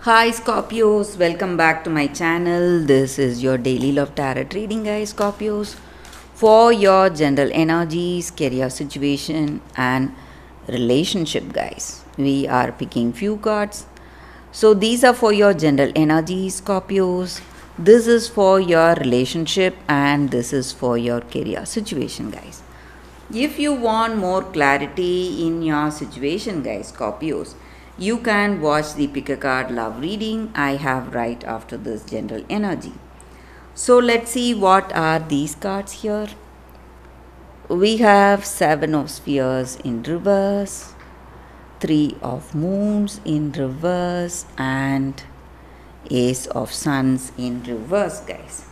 Hi Scorpios, welcome back to my channel. This is your daily love tarot reading, guys. Scorpios, for your general energies, career situation, and relationship, guys. We are picking few cards. So these are for your general energies, Scorpios. This is for your relationship, and this is for your career situation, guys. If you want more clarity in your situation, guys, Scorpios, you can watch the pick a card love reading I have right after this general energy. So let's see what are these cards here. We have Seven of Spheres in reverse, Three of Moons in reverse, and Ace of Suns in reverse, guys.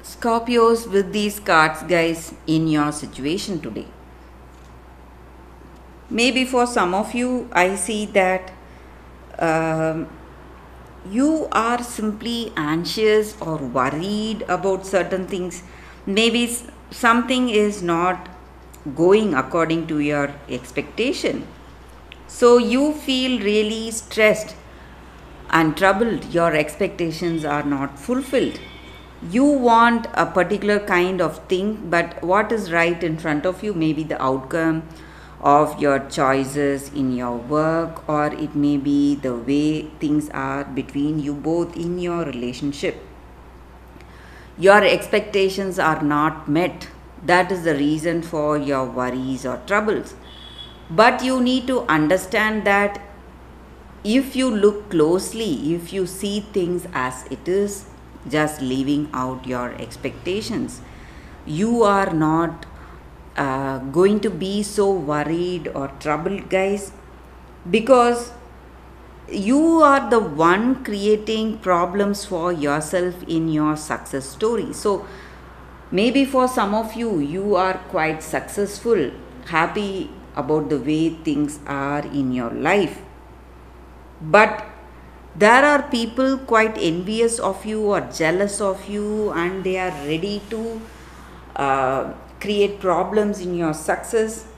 Scorpios, with these cards, guys, in your situation today. Maybe for some of you, I see that um, you are simply anxious or worried about certain things. Maybe something is not going according to your expectation. So you feel really stressed and troubled. Your expectations are not fulfilled. You want a particular kind of thing, but what is right in front of you may be the outcome of your choices in your work, or it may be the way things are between you both in your relationship. Your expectations are not met. That is the reason for your worries or troubles. But you need to understand that if you look closely, if you see things as it is, just leaving out your expectations, you are not going to be so worried or troubled, guys, because you are the one creating problems for yourself in your success story. So maybe for some of you, you are quite successful, happy about the way things are in your life, but there are people quite envious of you or jealous of you, and they are ready to create problems in your success.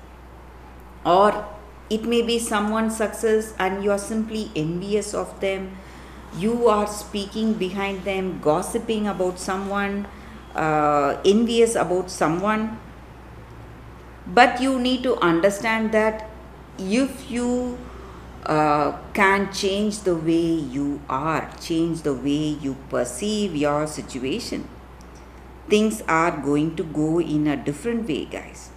Or it may be someone's success and you are simply envious of them. You are speaking behind them, gossiping about someone, envious about someone. But you need to understand that if you can change the way you are, change the way you perceive your situation, things are going to go in a different way, guys.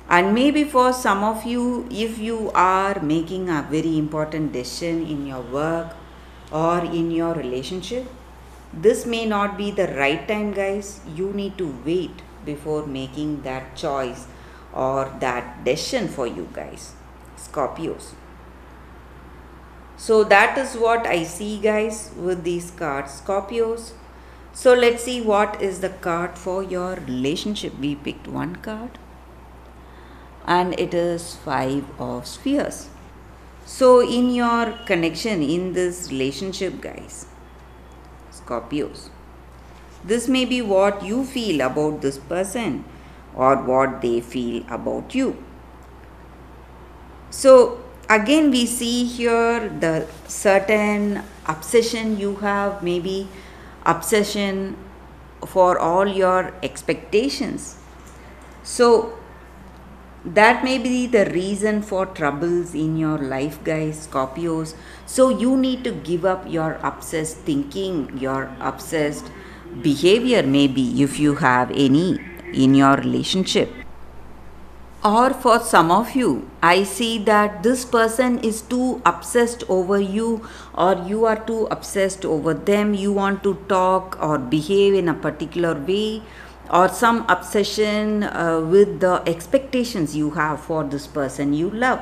And maybe for some of you, if you are making a very important decision in your work or in your relationship, this may not be the right time, guys. You need to wait before making that choice or that decision for you, guys, Scorpios. So that is what I see, guys, with these cards, Scorpios. So let's see what is the card for your relationship. We picked one card, and it is Five of Spheres. So in your connection, in this relationship, guys, Scorpios, this may be what you feel about this person or what they feel about you. So again, we see here the certain obsession you have, maybe obsession for all your expectations. So that may be the reason for troubles in your life, guys, Scorpios. So you need to give up your obsessed thinking, your obsessed behavior, maybe if you have any in your relationship. Or for some of you, I see that this person is too obsessed over you, or you are too obsessed over them. You want to talk or behave in a particular way, or some obsession with the expectations you have for this person you love.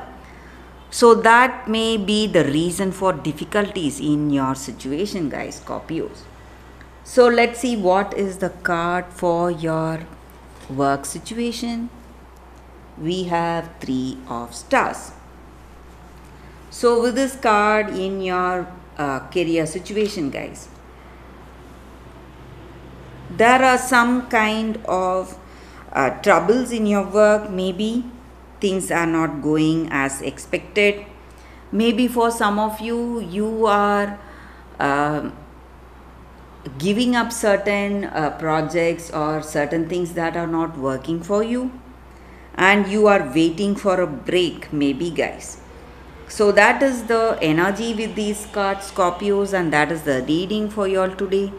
So that may be the reason for difficulties in your situation, guys, Scorpios. So let's see what is the card for your work situation. We have Three of Stars. So with this card in your career situation, guys, there are some kind of troubles in your work. Maybe things are not going as expected. Maybe for some of you, you are uh, giving up certain projects or certain things that are not working for you, and you are waiting for a break, maybe, guys. So that is the energy with these cards, Scorpios, and that is the reading for you all today.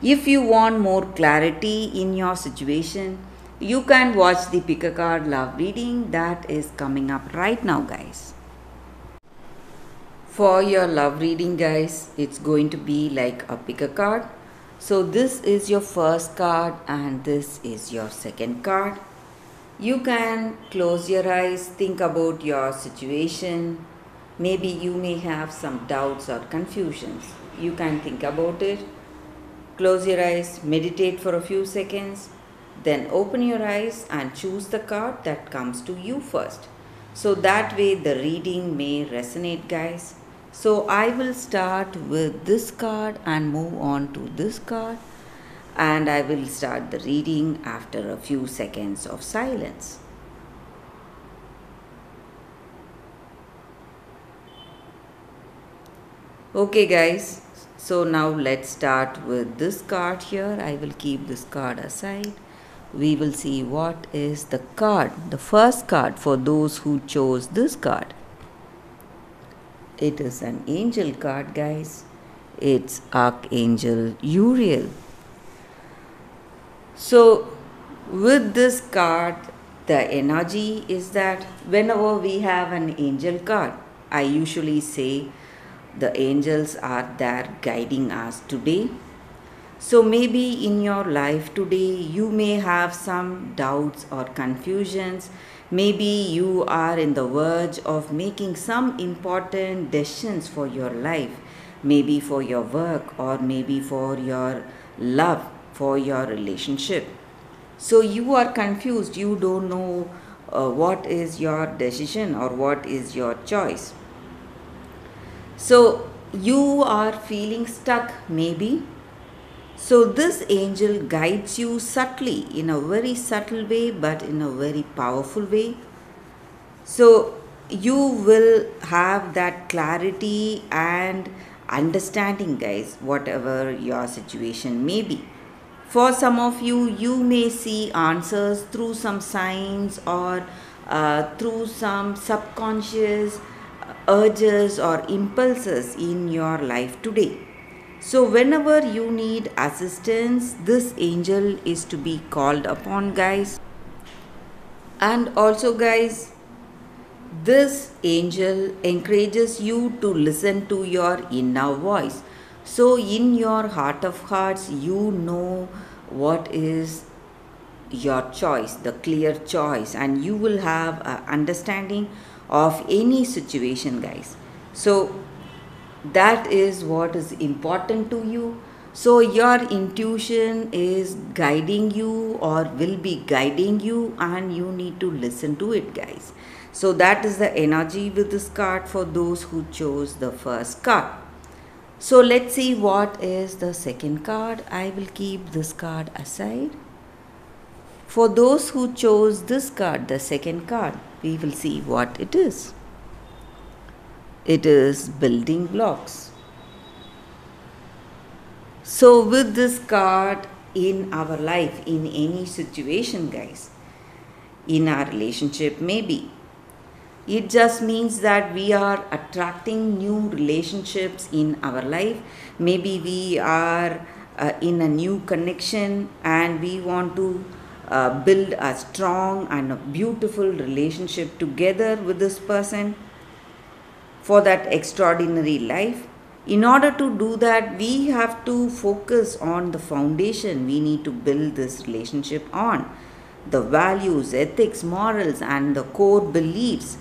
If you want more clarity in your situation, you can watch the pick a card love reading that is coming up right now, guys. For your love reading, guys, it's going to be like a pick a card. So this is your first card and this is your second card. You can close your eyes, think about your situation. Maybe you may have some doubts or confusions. You can think about it. Close your eyes, meditate for a few seconds, then open your eyes and choose the card that comes to you first. So that way the reading may resonate, guys. So I will start with this card and move on to this card, and I will start the reading after a few seconds of silence. Okay, guys, so now let's start with this card here. I will keep this card aside. We will see what is the card, the first card for those who chose this card. It is an angel card, guys. It's Archangel Uriel. So with this card, the energy is that whenever we have an angel card, I usually say the angels are there guiding us today. So maybe in your life today, you may have some doubts or confusions. Maybe you are in the verge of making some important decisions for your life, maybe for your work or maybe for your love, for your relationship. So you are confused, you don't know what is your decision or what is your choice. So you are feeling stuck, maybe. So this angel guides you subtly, in a very subtle way, but in a very powerful way. So you will have that clarity and understanding, guys, whatever your situation may be. For some of you, you may see answers through some signs or through some subconscious urges or impulses in your life today. So, whenever you need assistance, this angel is to be called upon, guys. And also, guys, this angel encourages you to listen to your inner voice. So, in your heart of hearts, you know what is your choice, the clear choice, and you will have an understanding of any situation, guys. So, that is what is important to you. So, your intuition is guiding you or will be guiding you, and you need to listen to it, guys. So, that is the energy with this card for those who chose the first card. So let's see what is the second card. I will keep this card aside. For those who chose this card, the second card, we will see what it is. It is building blocks. So with this card in our life, in any situation, guys, in our relationship maybe, it just means that we are attracting new relationships in our life. Maybe we are in a new connection and we want to build a strong and a beautiful relationship together with this person for that extraordinary life. In order to do that, we have to focus on the foundation we need to build this relationship on. The values, ethics, morals, and the core beliefs.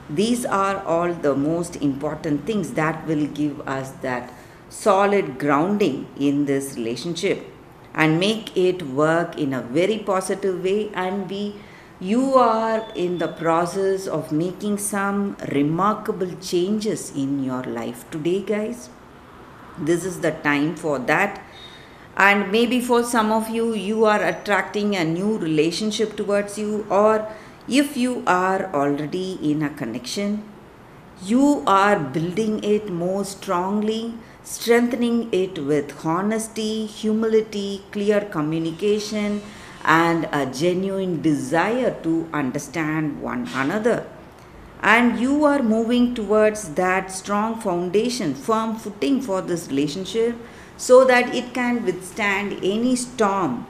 These are all the most important things that will give us that solid grounding in this relationship and make it work in a very positive way. And you are in the process of making some remarkable changes in your life today, guys. This is the time for that. And maybe for some of you, you are attracting a new relationship towards you, or if you are already in a connection, You are building it more strongly, strengthening it with honesty, humility, clear communication, and a genuine desire to understand one another. And you are moving towards that strong foundation, firm footing for this relationship so that it can withstand any storm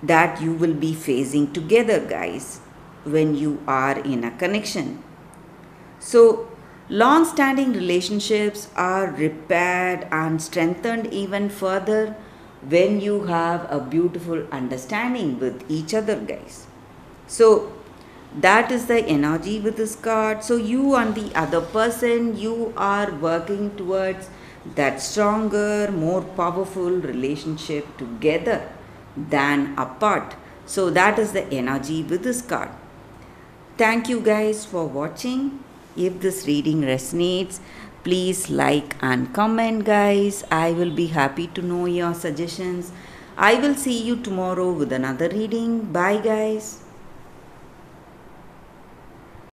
that you will be facing together, guys, when you are in a connection. So, long standing relationships are repaired and strengthened even further when you have a beautiful understanding with each other, guys. So, that is the energy with this card. So, you and the other person, you are working towards that stronger, more powerful relationship together than apart. So, that is the energy with this card. Thank you guys for watching. If this reading resonates, please like and comment, guys. I will be happy to know your suggestions. I will see you tomorrow with another reading. Bye, guys.